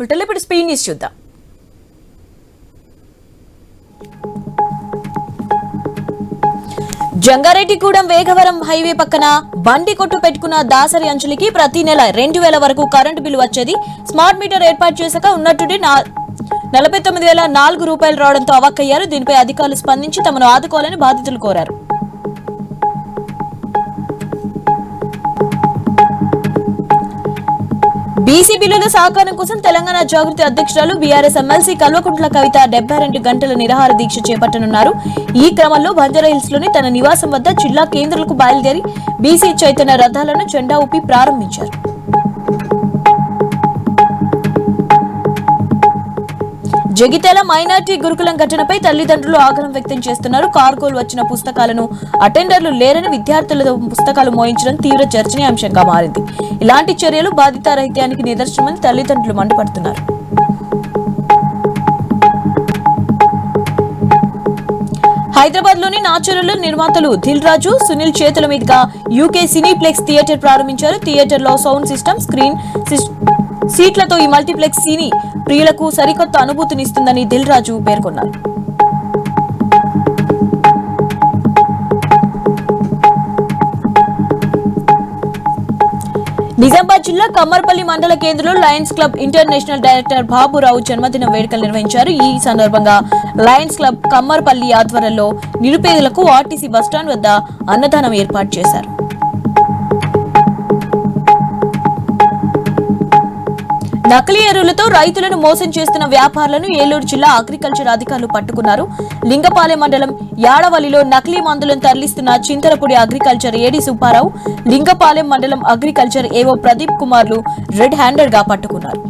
ఇప్పుడు speed news చూద్దాం. Jangareddygudem Vegavaram highway పక్కన బండి కొట్టు పెట్టుకున్న దాసరి అంజలికి ప్రతి నెల 2000 వరకు కరెంటు బిల్లు వచ్చేది. స్మార్ట్ మీటర్ ఏర్పాటు చేశాక ఉన్నట్టుండి 49,004 రూపాయలు రావడంతో అవాక్కయ్యారు. దీనిపై అధికారులు స్పందించి తమను ఆదుకోవాలని బాధితులు కోరారు. బీసీ బిల్లుల సహకారం కోసం తెలంగాణ జాగృతి అధ్యక్షురాలు బీఆర్ఎస్ ఎమ్మెల్సీ కల్వకుంట్ల కవిత 72 గంటల నిరాహార దీక్ష చేపట్టనున్నారు. ఈ క్రమంలో బంజారాహిల్స్ లోని తన నివాసం వద్ద జిల్లా కేంద్రాలకు బయలుదేరి బీసీ చైతన్య రథాలను జెండా ఊపి ప్రారంభించారు. జగిత్యాల మైనార్టీ గురుకులం ఘటనపై తల్లిదండ్రులు ఆగ్రహం వ్యక్తం చేస్తున్నారు. కార్గోలు వచ్చిన పుస్తకాలను అటెండర్లు లేరని విద్యార్థులతో పుస్తకాలు మోయించడం తీవ్ర చర్చనీయాంశంగా మారింది. ఇలాంటి చర్యలు బాధితారహిత్యానికి నిదర్శనమని తల్లిదండ్రులు మండిపడుతున్నారు. హైదరాబాద్ లోని నాచరుల నిర్మాతలు దిల్ రాజు, సునీల్ చేతుల మీదుగా యూకే సినీప్లెక్స్ థియేటర్ ప్రారంభించారు. థియేటర్ లో సౌండ్ సిస్టమ్, స్క్రీన్ సీట్లతో ఈ మల్టీప్లెక్స్ సినీ ప్రియులకు సరికొత్త అనుభూతినిస్తుందని దిల్ రాజు పేర్కొన్నారు. నిజామాబాద్ జిల్లా కమ్మర్పల్లి మండల కేంద్రంలో Lions club international director Baburao జన్మదిన వేడుకలు నిర్వహించారు. ఈ సందర్భంగా లయన్స్ క్లబ్ కమ్మర్పల్లి ఆధ్వర్యంలో నిరుపేదలకు ఆర్టీసీ బస్టాండ్ వద్ద అన్నదానం ఏర్పాటు చేశారు. నకిలీ ఎరువులతో రైతులను మోసం చేస్తున్న వ్యాపారులను ఏలూరు జిల్లా అగ్రికల్చర్ అధికారులు పట్టుకున్నారు. లింగపాలెం మండలం యాడవల్లిలో నకిలీ మందులను తరలిస్తున్న చింతలపూడి అగ్రికల్చర్ ఏడి సుబ్బారావు, లింగపాలెం మండలం అగ్రికల్చర్ ఏవో ప్రదీప్ కుమార్లు రెడ్ హ్యాండెడ్ గా పట్టుకున్నారు.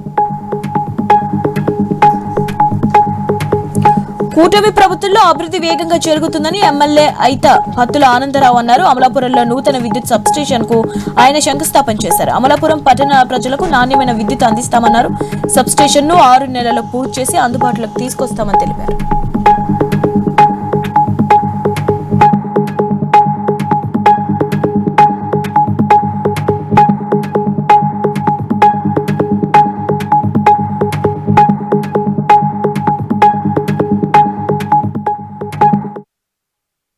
కూటమి ప్రభుత్వంలో అభివృద్ధి వేగంగా జరుగుతుందని ఎమ్మెల్యే అయిత భత్తుల ఆనందరావు అన్నారు. అమలాపురంలో నూతన విద్యుత్ సబ్స్టేషన్ కు ఆయన శంకుస్థాపన చేశారు. అమలాపురం పట్టణ ప్రజలకు నాణ్యమైన విద్యుత్ అందిస్తామన్నారు. సబ్స్టేషన్ ను 6 నెలల్లో పూర్తి చేసి అందుబాటులోకి తీసుకొస్తామని తెలిపారు.